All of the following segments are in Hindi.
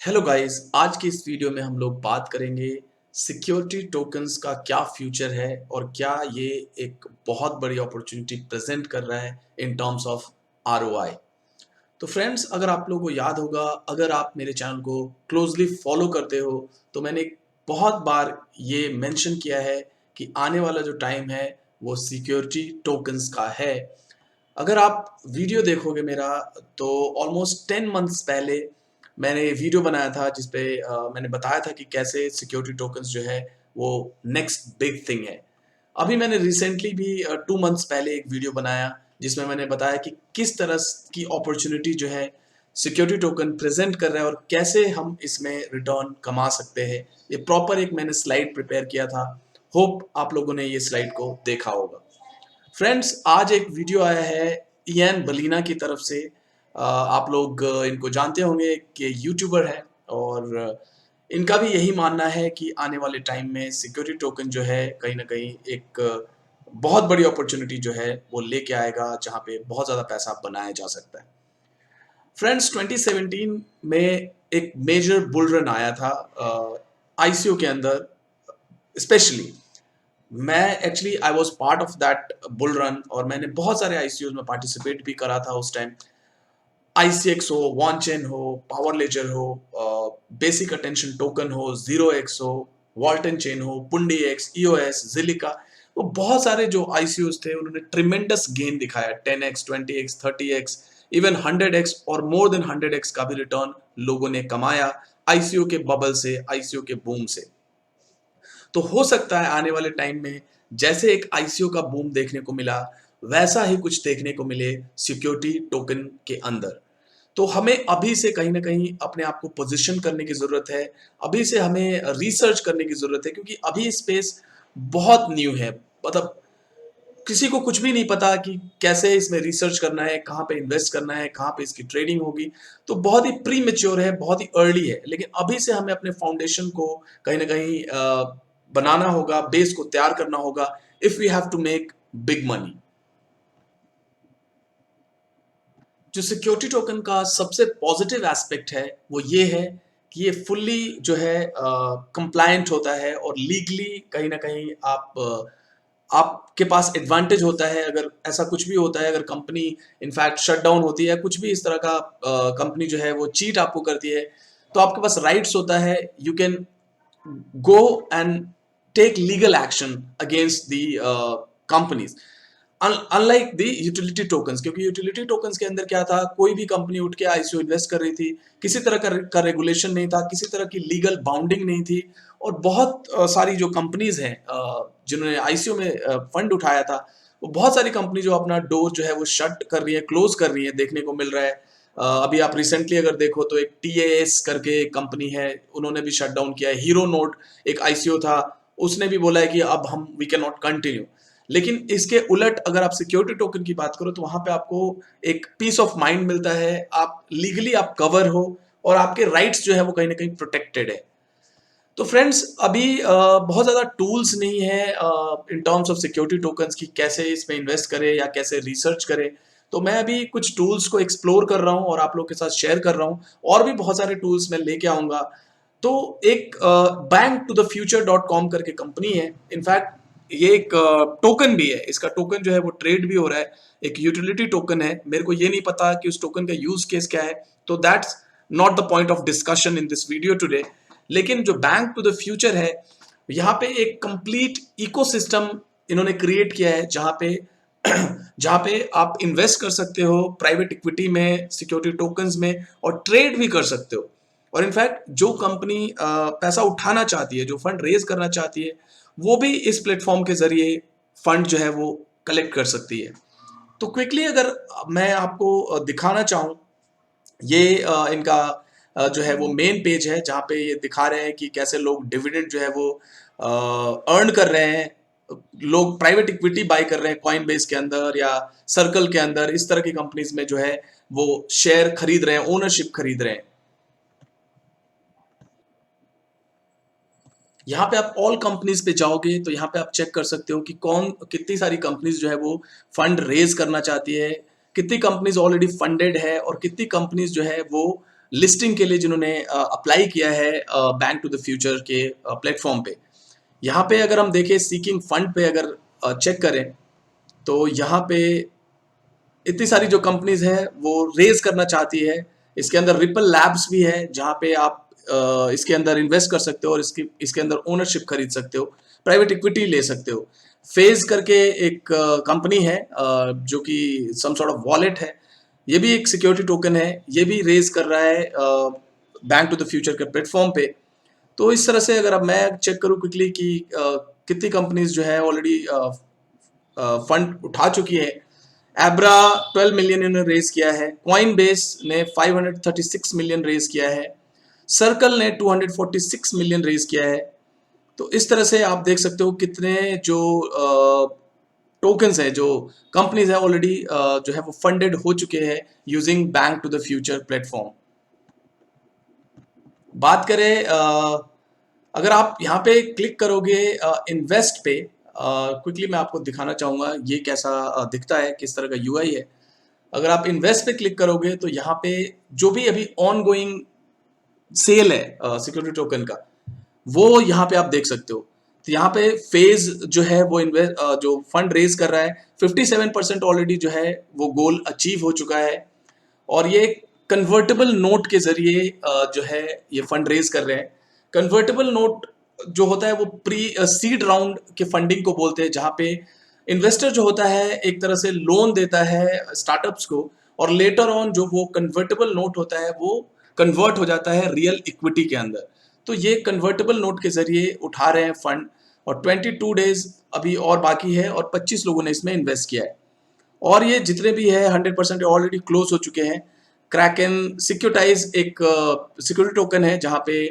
हेलो गाइस, आज की इस वीडियो में हम लोग बात करेंगे सिक्योरिटी टोकन्स का क्या फ्यूचर है और क्या ये एक बहुत बड़ी अपॉर्चुनिटी प्रेजेंट कर रहा है इन टर्म्स ऑफ आरओआई। तो फ्रेंड्स, अगर आप लोगों को याद होगा, अगर आप मेरे चैनल को क्लोजली फॉलो करते हो तो मैंने बहुत बार ये मेंशन किया है कि आने वाला जो टाइम है वो सिक्योरिटी टोकन्स का है। अगर आप वीडियो देखोगे मेरा तो ऑलमोस्ट 10 मंथ्स पहले मैंने वीडियो बनाया था जिसपे मैंने बताया था कि कैसे सिक्योरिटी टोकन्स जो है वो नेक्स्ट बिग थिंग है। अभी मैंने रिसेंटली भी 2 मंथ्स पहले एक वीडियो बनाया जिसमें मैंने बताया कि किस तरह की अपॉर्चुनिटी जो है सिक्योरिटी टोकन प्रेजेंट कर रहा है और कैसे हम इसमें रिटर्न कमा सकते हैं। ये प्रॉपर एक मैंने स्लाइड प्रिपेयर किया था। होप आप लोगों ने ये स्लाइड को देखा होगा। फ्रेंड्स, आज एक वीडियो आया है इयान बलीना की तरफ से। आप लोग इनको जानते होंगे कि यूट्यूबर है और इनका भी यही मानना है कि आने वाले टाइम में सिक्योरिटी टोकन जो है कहीं ना कहीं एक बहुत बड़ी अपॉर्चुनिटी जो है वो लेके आएगा जहां पे बहुत ज़्यादा पैसा बनाया जा सकता है। फ्रेंड्स, 2017 में एक मेजर बुल रन आया था आईसीओ के अंदर। स्पेशली मैं actually I was part of that bull run और मैंने बहुत सारे आईसीओ में पार्टिसिपेट भी करा था उस टाइम। आईसीएक्स हो, वॉन चेन हो, पावर लेजर हो, बेसिक अटेंशन टोकन हो, जीरो एक्स हो, वॉल्टन चेन हो, पुंडी एक्स, ईओएस, जिलिका। वो बहुत सारे जो आईसीओस थे उन्होंने ट्रिमेंडस गेन दिखाया। 10x, 20x, 30x, even 100x और मोर देन 100x का भी रिटर्न लोगों ने कमाया आईसीओ के बबल से, आईसीओ के बूम से। तो हो सकता है आने वाले टाइम में जैसे एक आईसीओ का बूम देखने को मिला वैसा ही कुछ देखने को मिले सिक्योरिटी टोकन के अंदर। तो हमें अभी से कहीं ना कहीं अपने आप को पोजीशन करने की जरूरत है। अभी से हमें रिसर्च करने की जरूरत है क्योंकि अभी स्पेस बहुत न्यू है। मतलब किसी को कुछ भी नहीं पता कि कैसे इसमें रिसर्च करना है, कहाँ पे इन्वेस्ट करना है, कहाँ पे इसकी ट्रेडिंग होगी। तो बहुत ही प्री मेच्योर है, बहुत ही अर्ली है, लेकिन अभी से हमें अपने फाउंडेशन को कहीं ना कहीं बनाना होगा, बेस को तैयार करना होगा if we have to make big money. जो सिक्योरिटी टोकन का सबसे पॉजिटिव एस्पेक्ट है वो ये है कि ये फुल्ली जो है कंप्लायंट होता है और लीगली कहीं ना कहीं आपके पास एडवांटेज होता है। अगर ऐसा कुछ भी होता है, अगर कंपनी इनफैक्ट शट डाउन होती है, कुछ भी इस तरह का कंपनी जो है वो चीट आपको करती है, तो आपके पास राइट्स होता है। You can go and take legal action against the companies, unlike the utility tokens. क्योंकि यूटिलिटी टोकन्स के अंदर क्या था, कोई भी कंपनी उठ के आईसीओ इन्वेस्ट कर रही थी, किसी तरह का रेगुलेशन नहीं था, किसी तरह की लीगल बाउंडिंग नहीं थी। और बहुत सारी जो कंपनीज हैं जिन्होंने आईसीओ में फंड उठाया था, वो बहुत सारी कंपनी जो अपना डोर जो है वो शट कर रही है, क्लोज कर रही है, देखने को मिल रहा है। अभी आप रिसेंटली अगर देखो तो एक टीएएस करके एक कंपनी है, उन्होंने भी शट डाउन किया है। हीरो नोट एक आईसीओ था, उसने भी बोला है कि अब हम वी कैन नॉट कंटिन्यू। लेकिन इसके उलट अगर आप सिक्योरिटी टोकन की बात करो तो वहां पे आपको एक पीस ऑफ माइंड मिलता है, आप लीगली आप कवर हो और आपके राइट्स जो है वो कहीं ना कहीं प्रोटेक्टेड है। तो फ्रेंड्स, अभी बहुत ज़्यादा टूल्स नहीं है in terms of security tokens की कैसे इसमें इन्वेस्ट करें या कैसे रिसर्च करें। तो मैं अभी कुछ टूल्स को एक्सप्लोर कर रहा हूँ और आप लोग के साथ शेयर कर रहा हूँ, और भी बहुत सारे टूल्स मैं लेके आऊँगा। तो एक bank to the future dot com करके कंपनी है। इनफैक्ट ये एक टोकन भी है, इसका टोकन जो है वो ट्रेड भी हो रहा है, एक यूटिलिटी टोकन है। मेरे को ये नहीं पता कि उस टोकन का यूज केस क्या है, तो that's not the point of discussion in this video today. लेकिन जो बैंक टू द फ्यूचर है, यहाँ पे एक कंप्लीट इकोसिस्टम इन्होंने क्रिएट किया है जहाँ पे आप इन्वेस्ट कर सकते हो प्राइवेट इक्विटी में, सिक्योरिटी टोकन्स में, और ट्रेड भी कर सकते हो। और इनफैक्ट जो कंपनी पैसा उठाना चाहती है, जो फंड रेज करना चाहती है, वो भी इस प्लेटफॉर्म के जरिए फंड जो है वो कलेक्ट कर सकती है। तो क्विकली अगर मैं आपको दिखाना चाहूँ, ये इनका जो है वो मेन पेज है जहाँ पे ये दिखा रहे हैं कि कैसे लोग डिविडेंड जो है वो अर्न कर रहे हैं। लोग प्राइवेट इक्विटी बाय कर रहे हैं कॉइन बेस के अंदर या सर्कल के अंदर, इस तरह की कंपनीज में जो है वो शेयर खरीद रहे हैं, ओनरशिप खरीद रहे हैं। यहाँ पे आप ऑल कंपनीज पे जाओगे तो यहाँ पे आप चेक कर सकते हो कि कौन कितनी सारी कंपनीज जो है वो फंड रेज करना चाहती है, कितनी कंपनीज ऑलरेडी फंडेड है और कितनी कंपनीज जो है वो लिस्टिंग के लिए जिन्होंने अप्लाई किया है बैंक टू द फ्यूचर के प्लेटफॉर्म पे। यहाँ पे अगर हम देखें सीकिंग फंड पे अगर चेक करें तो यहाँ पे इतनी सारी जो कंपनीज है वो रेज करना चाहती है। इसके अंदर रिपल लैब्स भी है जहाँ पे आप इसके अंदर इन्वेस्ट कर सकते हो और इसके अंदर ओनरशिप खरीद सकते हो, प्राइवेट इक्विटी ले सकते हो। फेज करके एक कंपनी है जो कि सम सॉर्ट ऑफ वॉलेट है, ये भी एक सिक्योरिटी टोकन है, ये भी रेज कर रहा है बैंक टू द फ्यूचर के प्लेटफॉर्म पे। तो इस तरह से अगर अब मैं चेक करूँ क्विकली कि कितनी कंपनीज जो है ऑलरेडी फंड उठा चुकी है। एब्रा 12 मिलियन इन्होंने रेज किया है, कॉइन बेस ने 536 मिलियन रेज किया है, सर्कल ने 246 मिलियन रेज किया है। तो इस तरह से आप देख सकते हो कितने जो टोकन्स है, जो कंपनीज है ऑलरेडी जो है वो फंडेड हो चुके हैं using bank to the future platform. बात करें अगर आप यहाँ पे क्लिक करोगे इन्वेस्ट पे, क्विकली मैं आपको दिखाना चाहूँगा ये कैसा दिखता है, किस तरह का यूआई है। अगर आप इन्वेस्ट पे क्लिक करोगे तो यहाँ पे जो भी अभी ऑन गोइंग सेल है सिक्योरिटी टोकन का, वो यहाँ पे आप देख सकते हो। तो यहाँ पे फेज जो है वो जो फंड रेज कर रहा है 57% ऑलरेडी जो है वो गोल अचीव हो चुका है। और ये कन्वर्टेबल नोट के जरिए जो है ये फंड रेज कर रहे हैं। कन्वर्टेबल नोट जो होता है वो प्री सीड राउंड के फंडिंग को बोलते हैं, जहाँ पे इन्वेस्टर जो होता है एक तरह से लोन देता है स्टार्टअप्स को, और लेटर ऑन जो वो कन्वर्टेबल नोट होता है वो कन्वर्ट हो जाता है रियल इक्विटी के अंदर। तो ये कन्वर्टेबल नोट के जरिए उठा रहे हैं फंड, और 22 डेज अभी और बाकी है और 25 लोगों ने इसमें इन्वेस्ट किया है। और ये जितने भी है 100% ऑलरेडी क्लोज हो चुके हैं। क्रैकन सिक्योरिटाइज एक सिक्योरिटी टोकन है जहाँ पे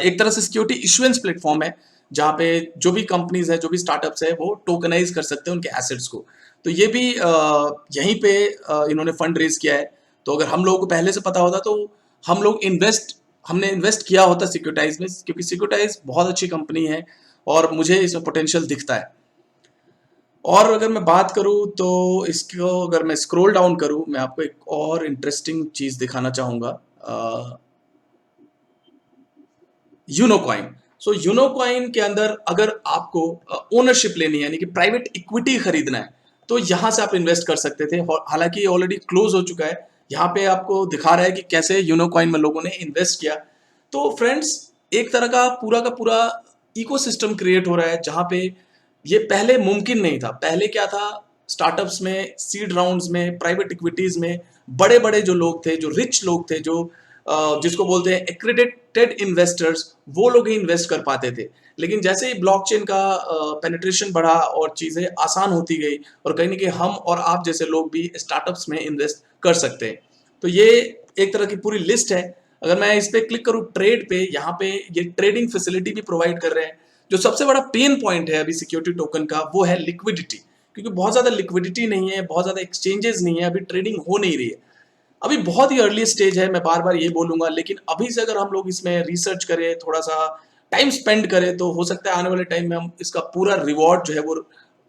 एक तरह से सिक्योरिटी इशुएंस प्लेटफॉर्म है, जहाँ पे जो भी कंपनीज है, जो भी स्टार्टअप्स है वो टोकनाइज कर सकते हैं उनके एसेट्स को। तो ये भी यहीं पे इन्होंने फंड रेज किया है। तो अगर हम लोगों को पहले से पता होता तो हमने इन्वेस्ट किया होता सिक्योरिटाइज में, क्योंकि सिक्योरिटाइज बहुत अच्छी कंपनी है और मुझे इसमें पोटेंशियल दिखता है। और अगर मैं बात करूं तो इसको अगर मैं स्क्रॉल डाउन करूं, मैं आपको एक और इंटरेस्टिंग चीज दिखाना चाहूंगा, यूनोकॉइन। सो यूनोकॉइन के अंदर अगर आपको ओनरशिप लेनी है, यानी कि प्राइवेट इक्विटी खरीदना है, तो यहां से आप इन्वेस्ट कर सकते थे। हालांकि ये ऑलरेडी क्लोज हो चुका है। यहाँ पे आपको दिखा रहा है कि कैसे यूनोकॉइन में लोगों ने इन्वेस्ट किया। तो फ्रेंड्स, एक तरह का पूरा इकोसिस्टम क्रिएट हो रहा है, जहाँ पे ये पहले मुमकिन नहीं था। पहले क्या था, स्टार्टअप्स में, सीड राउंड्स में, प्राइवेट इक्विटीज में बड़े बड़े जो लोग थे, जो रिच लोग थे, जो जिसको बोलते हैं एक्रेडिटेड इन्वेस्टर्स, वो लोग ही इन्वेस्ट कर पाते थे। लेकिन जैसे ही ब्लॉकचेन का पेनिट्रेशन बढ़ा और चीज़ें आसान होती गई, और कहीं ना कहीं हम और आप जैसे लोग भी स्टार्टअप्स में इन्वेस्ट कर सकते हैं। तो ये एक तरह की पूरी लिस्ट है। अगर मैं इस पर क्लिक करूँ ट्रेड पे, यहाँ पे ये ट्रेडिंग फैसिलिटी भी प्रोवाइड कर रहे हैं। जो सबसे बड़ा पेन पॉइंट है अभी सिक्योरिटी टोकन का, वो है लिक्विडिटी, क्योंकि बहुत ज़्यादा लिक्विडिटी नहीं है, बहुत ज़्यादा एक्सचेंजेस नहीं है, अभी ट्रेडिंग हो नहीं रही है। अभी बहुत ही अर्ली स्टेज है, मैं बार बार ये बोलूंगा, लेकिन अभी से अगर हम लोग इसमें रिसर्च करें, थोड़ा सा टाइम स्पेंड करें, तो हो सकता है आने वाले टाइम में हम इसका पूरा रिवॉर्ड जो है वो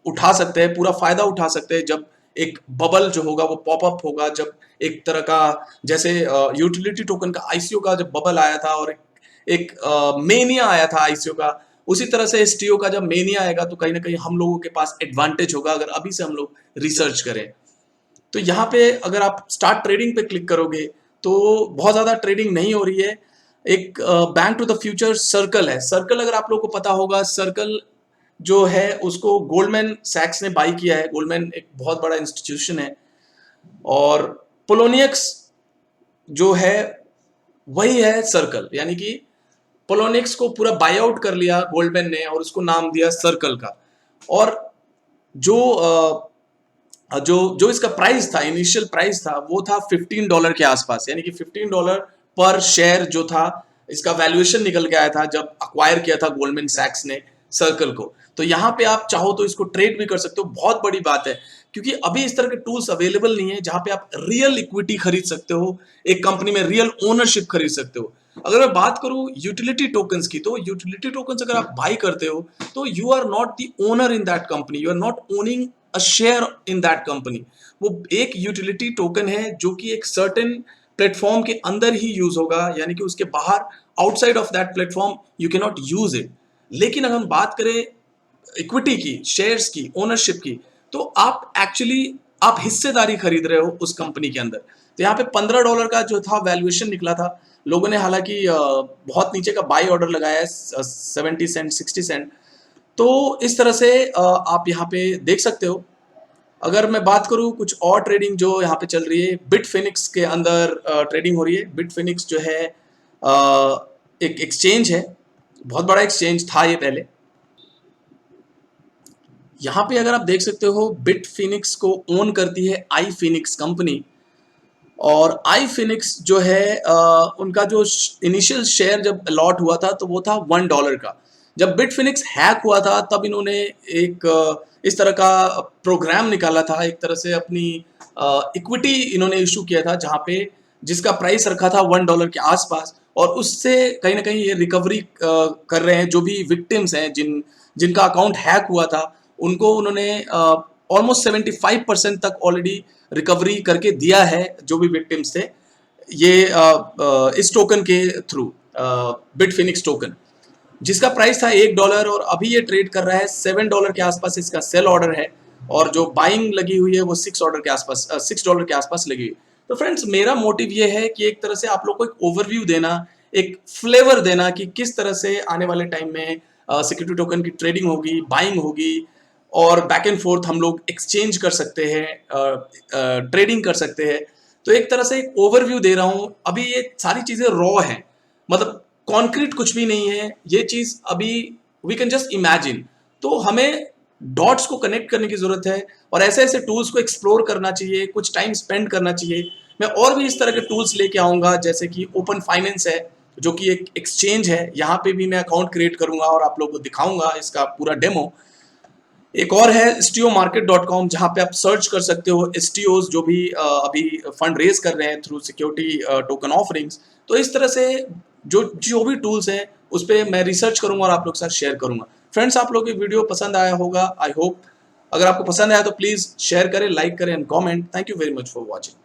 उठा सकते हैं, पूरा फायदा उठा सकते हैं। जब एक बबल जो होगा वो पॉपअप होगा, जब एक तरह का जैसे यूटिलिटी टोकन का आईसीओ का जब बबल आया था और एक मेनिया आया था आईसीओ का, उसी तरह से एसटीओ का जब मेनिया आएगा तो कहीं ना कहीं हम लोगों के पास एडवांटेज होगा अगर अभी से हम लोग रिसर्च करें। तो यहाँ पे अगर आप स्टार्ट ट्रेडिंग पे क्लिक करोगे तो बहुत ज़्यादा ट्रेडिंग नहीं हो रही है। एक bank to the future circle है। सर्कल अगर आप लोगों को पता होगा, सर्कल जो है उसको गोल्डमैन सैक्स ने बाई किया है। गोल्डमैन एक बहुत बड़ा इंस्टीट्यूशन है, और पोलोनियक्स जो है वही है सर्कल, यानी कि पोलोनिक्स को पूरा बाय आउट कर लिया गोल्डमैन ने और उसको नाम दिया सर्कल का। और जो जो जो इसका प्राइस था, इनिशियल प्राइस था, वो था $15 के आसपास, यानी कि $15 पर शेयर जो था, इसका वैल्यूएशन निकल के आया था जब अक्वायर किया था गोल्डमैन सैक्स ने सर्कल को। तो यहाँ पे आप चाहो तो इसको ट्रेड भी कर सकते हो। बहुत बड़ी बात है, क्योंकि अभी इस तरह के टूल्स अवेलेबल नहीं है जहाँ पे आप रियल इक्विटी खरीद सकते हो, एक कंपनी में रियल ओनरशिप खरीद सकते हो। अगर मैं बात करूं यूटिलिटी टोकन्स की, तो यूटिलिटी टोकन्स अगर आप बाई करते हो तो you are not the owner in that company, you are not owning a share in that company. वो एक यूटिलिटी टोकन है जो कि एक सर्टेन प्लेटफॉर्म के अंदर ही यूज होगा, यानी कि उसके बाहर outside of that platform you can not use it. लेकिन अगर हम बात करें इक्विटी की, शेयर्स की, ओनरशिप की, तो आप एक्चुअली आप हिस्सेदारी खरीद रहे हो उस कंपनी के अंदर। तो यहाँ पे $15 का जो था वैल्यूएशन निकला था। लोगों ने हालांकि बहुत नीचे का बाई ऑर्डर लगाया है, 70 सेंट, 60 सेंट। तो इस तरह से आप यहाँ पे देख सकते हो। अगर मैं बात करूँ कुछ और ट्रेडिंग जो यहाँ पे चल रही है, बिटफिनिक्स के अंदर ट्रेडिंग हो रही है। बिटफिनिक्स जो है एक एक्सचेंज है, बहुत बड़ा एक्सचेंज था ये पहले। यहाँ पे अगर आप देख सकते हो, बिटफिनिक्स को ओन करती है आई फिनिक्स कंपनी। और आई फिनिक्स जो है उनका जो इनिशियल शेयर जब अलॉट हुआ था तो वो था $1 का। जब बिटफिनिक्स हैक हुआ था तब इन्होंने एक इस तरह का प्रोग्राम निकाला था, एक तरह से अपनी इक्विटी इन्होंने इशू किया था, जहाँ पे जिसका प्राइस रखा था $1 के आसपास। और उससे कहीं ना कहीं ये रिकवरी कर रहे हैं, जो भी विक्टिम्स हैं जिनका अकाउंट हैक हुआ था, उनको उन्होंने ऑलमोस्ट 75% तक ऑलरेडी रिकवरी करके दिया है, जो भी विक्टिम्स थे ये इस टोकन के थ्रू, बिटफिनिक्स टोकन, जिसका प्राइस था $1। और अभी ये ट्रेड कर रहा है $7 के आसपास, इसका सेल ऑर्डर है। और जो बाइंग लगी हुई है वो $6 के आसपास, $6 के आसपास लगी हुई। तो फ्रेंड्स, मेरा मोटिव ये है कि एक तरह से आप लोग को एक ओवरव्यू देना, एक फ्लेवर देना कि किस तरह से आने वाले टाइम में सिक्योरिटी टोकन की ट्रेडिंग होगी, बाइंग होगी, और बैक एंड फोर्थ हम लोग एक्सचेंज कर सकते हैं, ट्रेडिंग कर सकते हैं। तो एक तरह से एक ओवरव्यू दे रहा हूं। अभी ये सारी चीजें रॉ हैं, मतलब कॉन्क्रीट कुछ भी नहीं है ये चीज अभी, वी कैन जस्ट इमेजिन। तो हमें डॉट्स को कनेक्ट करने की जरूरत है, और ऐसे ऐसे टूल्स को एक्सप्लोर करना चाहिए, कुछ टाइम स्पेंड करना चाहिए। मैं और भी इस तरह के टूल्स लेके आऊंगा, जैसे कि ओपन फाइनेंस है, जो कि एक एक्सचेंज है। यहाँ पे भी मैं अकाउंट क्रिएट करूंगा और आप लोगों को दिखाऊंगा इसका पूरा डेमो। एक और है stiomarket.com, जहाँ पे आप सर्च कर सकते हो STOs जो भी अभी फंड रेज कर रहे हैं थ्रू सिक्योरिटी टोकन ऑफरिंग्स। तो इस तरह से जो जो भी टूल्स हैं उस पर मैं रिसर्च करूंगा और आप लोग के साथ शेयर करूंगा। फ्रेंड्स, आप लोग की वीडियो पसंद आया होगा, आई होप। अगर आपको पसंद आया तो प्लीज शेयर करें, लाइक करें and comment. Thank you very much for watching.